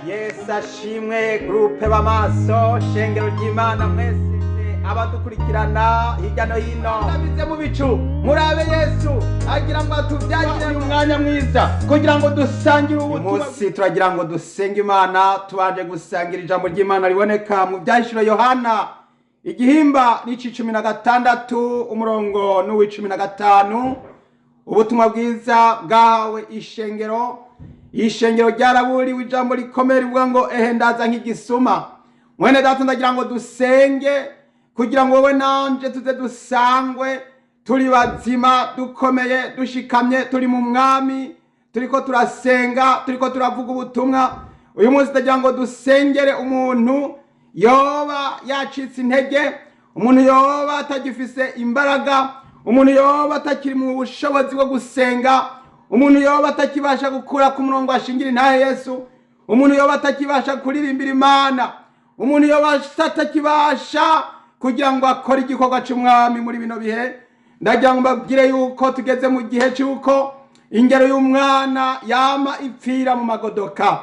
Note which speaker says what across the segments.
Speaker 1: Yesu ashimwe groupe b'amaso shengero ry'Imana mwese abadukurikirana hirya no hino ndabize mu bicu murabe Yesu agira ngo atuvyagire umwanya mwiza kugira ngo dusangire ubutumwa turagira ngo dusenge Imana tubanje gusangira ijambo ry'Imana riboneka mu byahishuro Yohana igihimba n'ici 16 umurongo n'uwi 15 ubutumwa bwiza bwawe ishengero ryaraburiwe ijambo rikomeye rivuga ngo ehe ndaza nk'igisuma mwene data ndagira ngo dusenge kugira ngo wowe nanje tuze dusangwe turi bazima dukomeye dushikamye turi mu mwami turiko turasenga turiko turavuga ubutumwa uyu munsi ndagira ngo dusengere umuntu yoba yacitse intege umuntu yoba atagifise imbaraga umuntu yoba atakiri mu bushobozi bwo gusenga umuntu yoba atakibasha gukura ku murongo ashingira intahe Yesu umuntu yoba atakibasha kuririmbira Imana umuntu yoba atakibasha kugira ngo akore igikorwa cy'umwami muri bino bihe ndagira ngo mbabwire yuko tugeze mu gihe cy'uko ingero y'umwana yama ipfira mu magodoka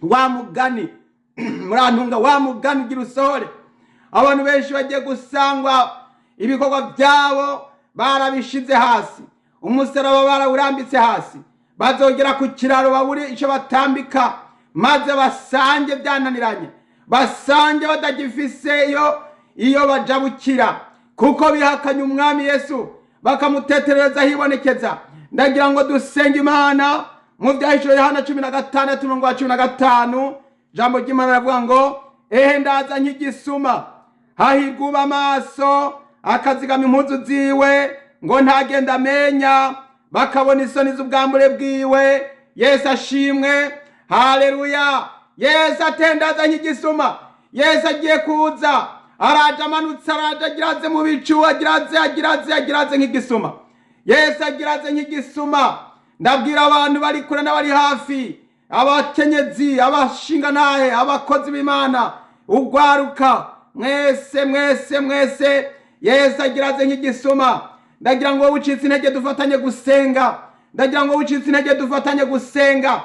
Speaker 1: wa mugani murantunga wa mugani ugira usohore abantu benshi bagiye gusangwa ibikorwa byabo barabishize hasi umusaraba barawurambitse hasi bazogera ku kiraro babure icyo batambika maze basange byananiranye basange batagifise iyo bajabukira kuko bihakanye umwami Yesu bakamuteterereza hibonekeza ndagira ngo dusenge Imana mu byahishuro Yohana 16:15 jambo ry'Imana ravuga ngo ehe ndaza nk'igisuma hahirwa amaso akazigama impuzu ziwe ngo ntagenda amenya bakabona isoni z'ubwambure bwiwe Yesu ashimwe haleluya Yesu atendaza nk'igisuma Yesu agiye kuza araje amanutse araje agiraze mu bicu agiraze nk'igisuma Yesu agiraze nk'igisuma ndabwira abantu bari kure n'abari hafi abakenyezi abashinga nahe abakozi b'Imana ugwaruka mwese Yesu agiraze nk'igisuma ndagira ngo ucitse intege dufatanye gusenga ndagira ngo ucitse intege dufatanye gusenga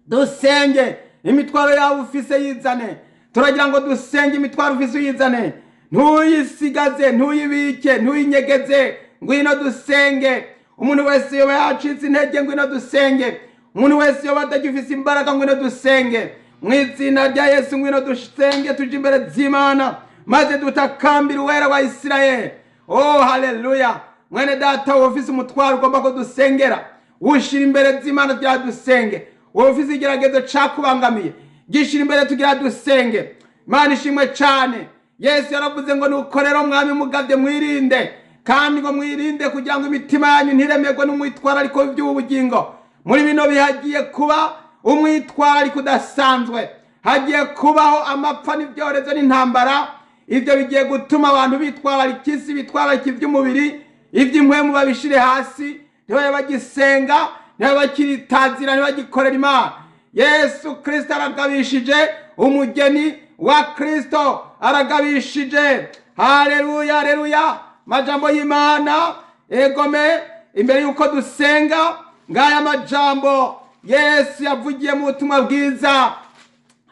Speaker 1: dusenge imitwaro yawe ufise yizane turagira ngo dusenge imitwaro ufise yizane ntuyisigaze ntuyibike ntuyinyegeze ngwino dusenge umuntu wese yoba yacitse intege ngwino dusenge umuntu wese yoba atagifise imbaraga ngwino dusenge mu izina rya Yesu ngwino dusenge tuje imbere z'Imana maze dutakambira uwera wa Isirayeli oh haleluya mwene data wofise umutwaro ugomba ko dusengera ushira imbere z'Imana rya dusenge wofise igeragezo cakubangamiye gishira imbere tugira dusenge Imana ishimwe cyane Yesu yaravuze ngo nukorera umwami mugavye mwirinde kandi ngo mwirinde kugira ngo imitima yanyu ntiremerwe n'umwitwara ariko by'ubugingo muri bino bihagiye kuba umwitwara kudasanzwe hagiye kubaho amapfa n'ibyorezo n'intambara ibyo bigiye gutuma abantu bitwara ikisi bitwara iby'umubiri iby'impwemu babishire hasi ntibaye bagisenga ntibaye bakiritazira ntibagikorera Imana Yesu Kristo aragabishije umugeni wa Kristo aragabishije haleluya haleluya majambo y'Imana egome imbere yuko dusenga ngaya majambo Yesu yavugiye mu butumwa bwiza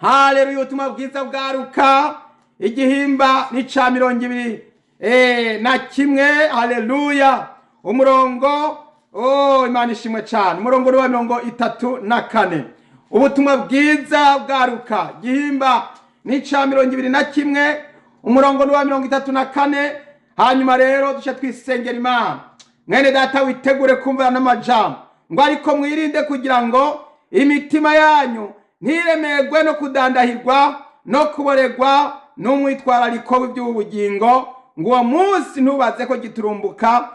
Speaker 1: haleluya ubutumwa bwiza bwaruka igihimba nica 21 haleluya umurongo Imana ishimwe cyane umurongo wa 34 ubutumwa bwiza bwaruka gihimba nica 21 umurongo wa 34 hanyuma rero dusha twisengera Imana mwene data witegure kumva n'amajambo ngo ariko mwirinde kugira ngo imitima yanyu ntiremegwe no kudandahirwa no kuboregwa n'umwitwarariko w'iby'ubugingo ngo uwo munsi ntubaze ko giturumbuka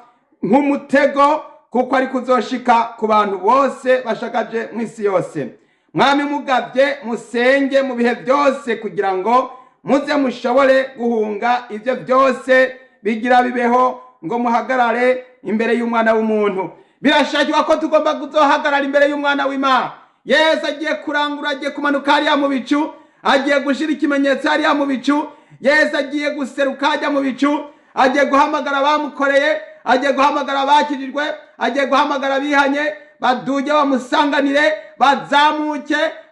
Speaker 1: nk'umutego kuko ari kuzoshika ku bantu bose bashakaje mu isi yose mwami mugavye musenge mu bihe byose kugira ngo muze mushobore guhunga ivyo byose bigira bibeho ngo muhagarare imbere y'umwana w'umuntu birashakirwa ko tugomba kuzohagarara imbere y'umwana w'Imana Yesu agiye kurangura agiye kumanuka hariya mu bicu agiye gushira ikimenyetso hariya mu bicu Yesu agiye guseruka ajya mu bicu agiye guhamagara abamukoreye agiye guhamagara abakijijwe agiye guhamagara bihanye baduge bamusanganire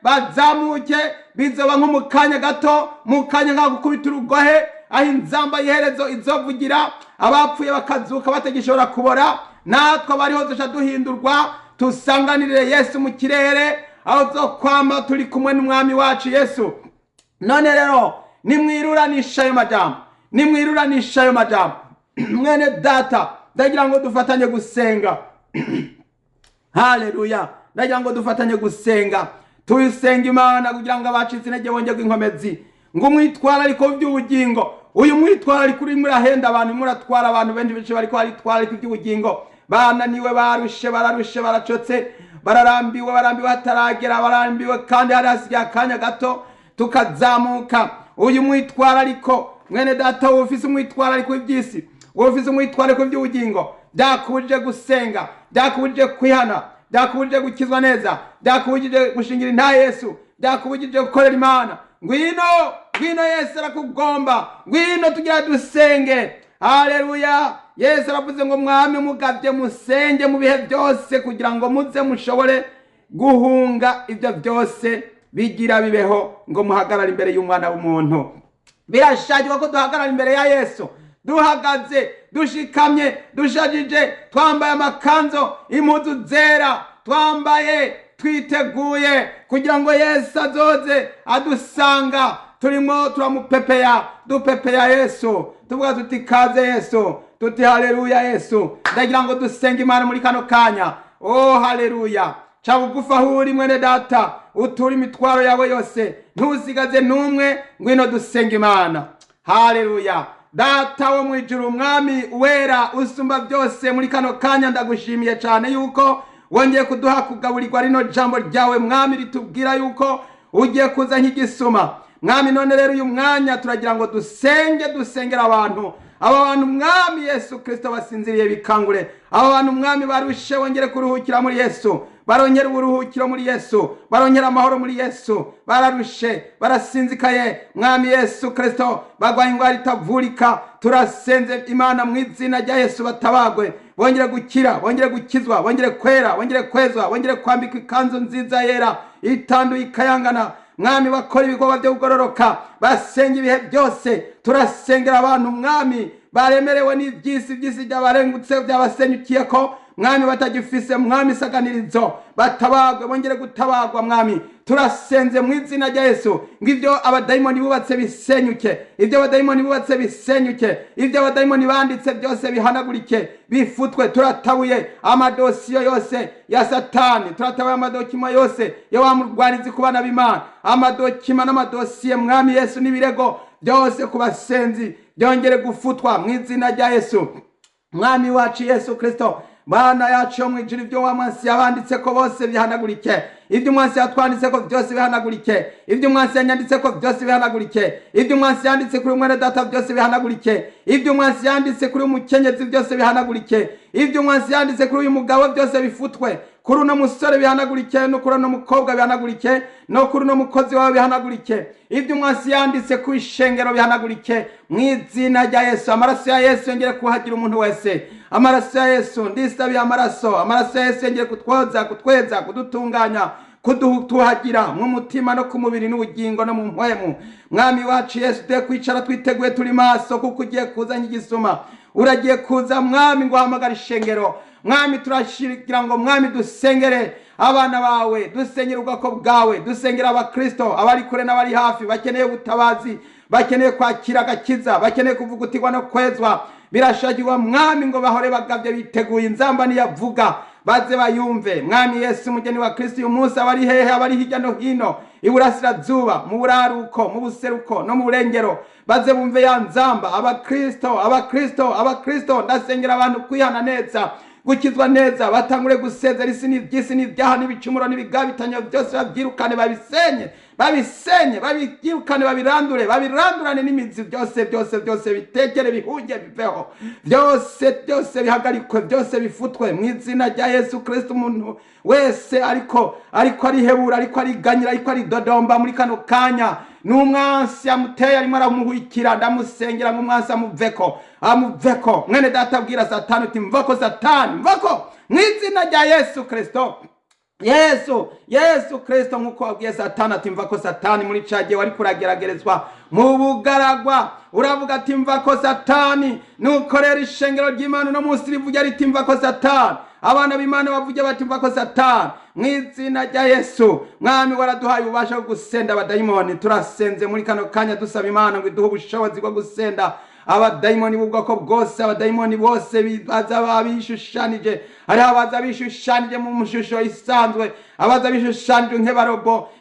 Speaker 1: bazamuke bizoba nko mu kanya gato mu kanya nka gukubita urugohe aho inzamba y'iherezo izovugira abapfuye bakazuka batagishobora kubora natwe abariho duca duhindurwa tusanganire Yesu mu kirere aho zokwama turi kumwe n'umwami wacu Yesu. None rero nimwiruranisha ayo majambo mwene data ndagira ngo dufatanye gusenga. Haleluya, ndagira ngo dufatanye gusenga tuyisenga Imana kugira ngo abacitse intege bongere inkomezi ngo umwitwara ariko by'ubugingo uyu mwitwara ari kuri murahenda abantu muratwara abantu benshi bariko aritwara ariko by'ubugingo bananiwe barushe baracotse bararambiwe hataragera barambiwe kandi hari hasigaye akanya gato tukazamuka. Uyu mwitwara ariko mwene data ufise umwitwara ariko iby'isi ufise umwitwara ariko by'ubugingo byakubujije gusenga byakubujije kwihana byakubujije gukizwa neza byakubujije gushingira inta Yesu byakubujije gukorera Imana ngwino Yesu arakugomba ngwino tugira dusenge. Haleluya, Yesu aravuze ngo mwami mugavye musenge mu bihe byose kugira ngo muze mushobore guhunga ibyo byose bigira bibeho ngo muhagarara imbere y'umwana w'umuntu. Birashajwa ko duhagarara imbere ya Yesu duhagaze dushikamye dushajije twambaye amakanzo impuzu zera twambaye twiteguye kugira ngo Yesu azoze adusanga turimo dupepeya Yesu tuvuga tuti kaze Yesu tuti haleluya Yesu. Ndagira ngo dusenge Imana muri kano kanya. Oh haleluya, ca bugufa huri mwene data utura imitwaro yawe yose ntusigaze numwe ngwino dusenge Imana. Haleluya, data wo mwijuru mwami wera usumba byose muri kano kanya ndagushimiye cyane yuko wongeye kuduha kugaburirwa rino jambo ryawe mwami ritubwira yuko ugiye kuza nk'igisuma mwami. None rero uyu mwanya turagira ngo dusengera abantu mwami Yesu Kristo basinziriye bikangure abantu mwami barushe wongere kuruhukira muri Yesu barongera uburuhukiro muri Yesu barongera amahoro muri Yesu bararushe barasinzikaye mwami Yesu Kristo bagwaye ingwara itavurika turasenze Imana mu izina rya Yesu batabagwe bongere gukira bongere gukizwa bongere kwera bongere kwezwa bongere kwambikwa ikanzu nziza yera itanduye ikayangana mwami bakora ibikorwa byo kugororoka basenga ibihe byose turasengera abantu mwami baremerewe n'ibyisi by'abarengutse byabasenyukiye ko mwami batagifise mwami saganirizo batabagwe bongere gutabagwa mwami turasenze mu izina rya Yesu ngivyo abadayimoni bubatse bisenyuke ivyo abadayimoni bubatse bisenyuke ivyo abadayimoni banditse byose bihanagurike bifutwe turatabuye amadosiyo yose ya Satani turatabuye amadokima yose yo wamurwanizi kubana b'Imana amadokima n'amadosiye mwami Yesu n'ibirego byose kubasenzi byongere gufutwa mu izina rya Yesu mwami wacu Yesu Kristo. Bana yacu yo mwijuru ibyo wamwansi yabanditse ko bose bihanagurike ibyo umwansi yatwanditse ko byose bihanagurike ibyo umwansi yanyanditse ko byose bihanagurike ibyo umwansi yanditse kuri mwene data byose bihanagurike ibyo umwansi yanditse kuri umukenyezi byose bihanagurike ibyo umwansi yanditse kuri uyu mugabo byose bifutwe kuri uno musore bihanagurike no kuri uno mukobwa bihanagurike no kuri uno mukozi wawe bihanagurike ibyo umwansi yanditse ku ishengero bihanagurike mu izina rya Yesu. Amaraso ya Yesu yongere kuhagira umuntu wese amaraso ya Yesu ndisabiye amaraso ya Yesu yongere kutweza kudutunganya kudutuhagira mu mutima no ku mubiri n'ubugingo no mu mpwemu mwami wacu Yesu de kwicara twiteguye turi maso kuko ugiye kuza nk'igisuma uragiye kuza mwami ngo hamagara ishengero mwami turashikira ngo mwami dusengere abana bawe dusengera ubwoko bwawe dusengera abakristo abari kure n'abari hafi bakeneye ubutabazi bakeneye kwakira agakiza bakeneye kuvugutirwa no kwezwa birashagirwa mwami ngo bahore bagavye biteguye inzamba niyavuga baze bayumve mwami Yesu umugeni wa Kristo uyu munsi abari hehe abari hirya no hino iburasirazuba mu buraruko mu buseruko no mu burengero baze bumve ya nzamba abakristo ndasengera abantu kwihana neza gukizwa neza batangure gusezera isi n'ibyaha n'ibicumuro n'ibigabitanyo byose babyirukane babisenye babisenye babyirukane babirandurane n'imizi byose bitekere bihunge biveho byose bihagarikwe byose bifutwe mu izina rya Yesu Kristo. Umuntu wese ariko arihebura ariko ariganyira ariko aridodomba muri kano kanya n'umwansi amuteye arimo aramuhwikira ndamusengera nk'umwansi amuveko mwene data abwira Satani uti mvako Satani mvako mu izina rya Yesu Kristo. Yesu Kristo nkuko wabwiye Satani ati mvako Satani muri cagiye wari kurageragerezwa mu bugaragwa uravuga ati mvako Satani nukorera ishengero ry'Imana no munsi rivuga riti mvako Satani abana b'Imana bavuge bati mvako Satani mu izina rya Yesu. Mwami waraduhaye ububasha bwo gusenda abadayimoni turasenze muri kano kanya dusaba Imana ngo iduhe ubushobozi bwo gusenda abadayimoni b'ubwoko bwose abadayimoni bose bibaza babishushanije hari abaza bishushanije mu mushusho isanzwe abaza bishushanije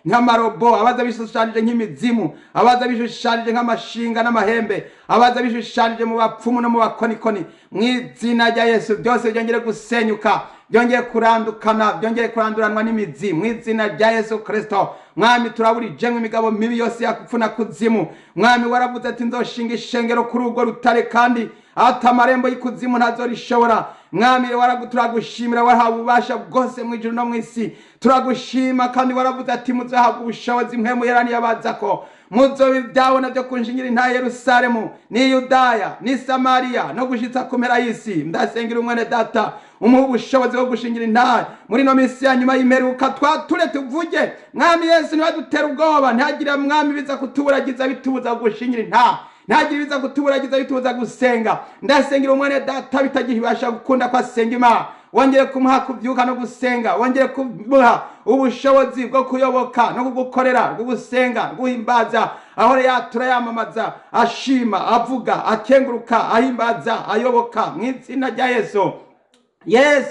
Speaker 1: nk'amarobo abaza bishushanije nk'imizimu abaza bishushanije nk'amashinga n'amahembe abaza bishushanije mu bapfumu no mu bakonikoni mu izina rya Yesu byose byongere gusenyuka byongeye kurandukana byongeye kuranduranwa n'imizi mu izina rya Yesu Kristo. Mwami turaburije imigabo mibi yose yakupfuna kuzimu. Mwami waravuze ati nzoshinga ishengero kuri urwo rutare kandi atamarembo y'ikuzimu ntazorishobora. Mwami turagushimira wahawe ububasha bwose mu ijuru no mu isi turagushima kandi waravuze ati muzahabwa ubushobozi mpemu yeraniye abazako muzobi byabona byo kunshingira inta Yerusalemu ni Yudaya ni Samariya no gushitsa kumera y'isi. Ndasengera umwene data umuha ubushobozi bwo gushingira inta muri no minsi ya nyuma y'imperuka twature tuvuge Mwami Yesu niwe dutera ubwoba ntagira Mwami biza kutuburagiza bitubuza gushingira inta ntagira biza kutuburagiza bitubuza gusenga. Ndasengera umwene data bitagihibasha gukunda kwa senga Imana wongere kumuha kubyuka no gusenga wongere kumuha ubushobozi bwo kuyoboka no kugukorera bwo gusenga guhimbaza aho yatura yamamaza ashima avuga akenguruka ahimbaza ayoboka mu izina rya Yesu.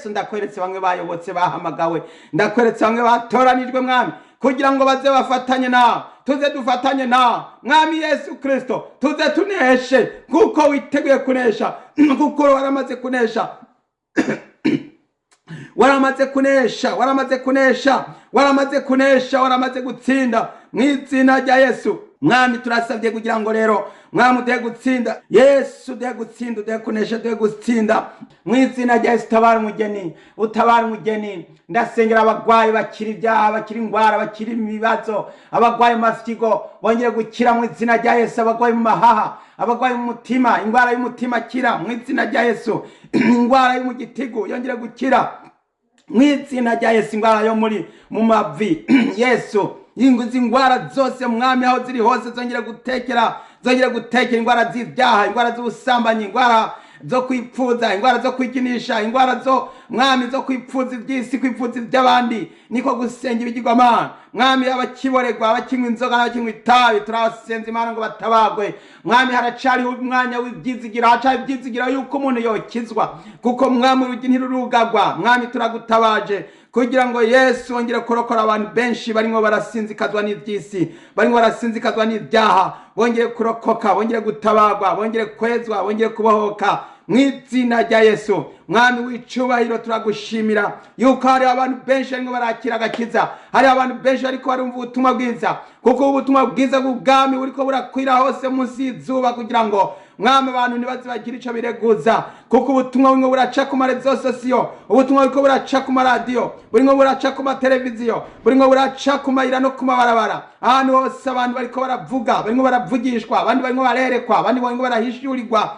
Speaker 1: Ndakweretse bamwe bayobotse bahamagawe ndakweretse bamwe batoranijwe Mwami kugira ngo baze bafatanye nawe tuze dufatanye nawe Mwami Yesu Kristo tuze tuneshe kuko witeguye kunesha kuko waramaze kunesha waramaze gutsinda mu izina rya Yesu. Mwami turasabye kugira ngo rero Mwami ude gutsinda Yesu ude gutsinda ude kunesha ude gutsinda mu izina rya Yesu. Utabara umugeni ndasengera abagwayi bakiri ibyaha bakiri ingwara bakiri ibibazo abagwayi mu mafyigo bongere gukira mu izina rya Yesu abagwayi mu mahaha abagwayi mu mutima ingwara y'umutima kira mu izina rya Yesu ingwara yo mu gitigu yongere gukira mu izina rya Yesu ingwara yo mu mavi Yesu inguzi ingwara zose Mwami aho ziri hose zongera gutekera ingwara z'ibyaha ingwara z'ubusambanyi ingwara zo kwipfuza ingwara zo kwikinisha ingwara zo Mwami zo kwipfuza iby'isi kwipfuza iby'abandi niko gusenga ibigirwamana Mwami abakiboregwa abakinywa inzoga n'abakinywa itabi turasenza Imana ngo batabagwe Mwami haracari umwanya w'ibyizigira hacari ibyizigira yuko umuntu yokizwa kuko Mwami urugi ntirurugagwa Mwami turagutabaje kugira ngo Yesu wongere kurokora abantu benshi barimo barasinzikazwa n'iby'isi barimo barasinzikazwa n'ibyaha bongere kurokoka bongere gutabagwa bongere kwezwa bongere kubohoka mu izina rya Yesu. Mwami w'icubahiro turagushimira yuko hari abantu benshi barimo barakira agakiza hari abantu benshi ariko barumva ubutumwa bwiza kuko ubutumwa bwiza bw'ubwami buriko burakwira hose munsi y'izuba kugira ngo Mwami abantu nibaze bagira ico bireguza kuko ubutumwa bumwe buraca ku marezo sosiyo ubutumwa buriko buraca ku maradiyo burimo buraca ku mateleviziyo burimo buraca ku mayira no ku mabarabara ahantu hose abantu bariko baravuga barimo baravugishwa abandi barimo barerekwa abandi barimo barahishurirwa.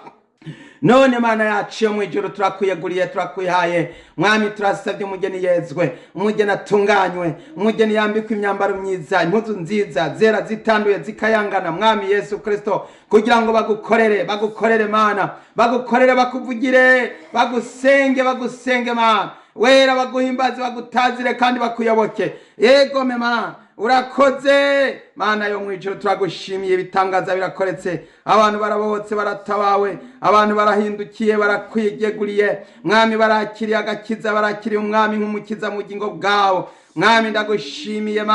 Speaker 1: None Mana yacu yo mwijuru turakwiyeguriye turakwihaye Mwami turasabye umugeni yezwe umugeni atunganywe umugeni yambikwe imyambaro myiza impuzu nziza zera zitanduye zikayangana Mwami Yesu Kristo kugira ngo bagukorere Mana bagukorere bakuvugire bagusenge Mana wera baguhimbaze bagutazire kandi bakuyoboke yego Mana urakoze Mana yo mwijuru turagushimiye bitangaza birakoretse abantu barabohotse baratabawe abantu barahindukiye barakwiyeguriye Mwami barakiriye agakiza barakiriye Umwami nk'umukiza mu bugingo bwawo Mwami ndagushimiye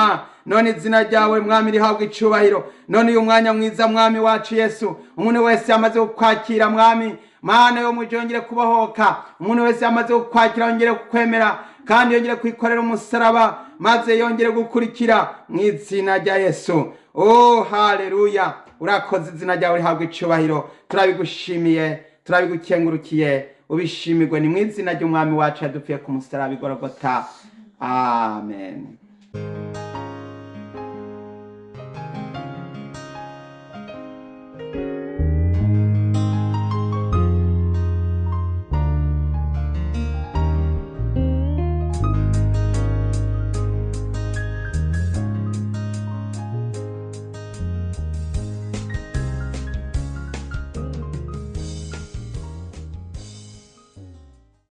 Speaker 1: none izina ryawe Mwami rihabwa icubahiro none uyu mwanya mwiza Mwami wacu Yesu umuntu wese yamaze kukwakira Mwami Mana yo mujongere kubohoka umuntu wese yamaze kukwakira ongere kukwemera kandi yongere kwikorera umusaraba maze yongere gukurikira mu izina rya Yesu. Oh haleluya, urakoze, izina ryawe rihabwa icubahiro, turabigushimiye, turabigukengurukiye, ubishimirwe, ni mu izina ry'umwami wacu yadupfiye ku musaraba i Golgotha. Amen.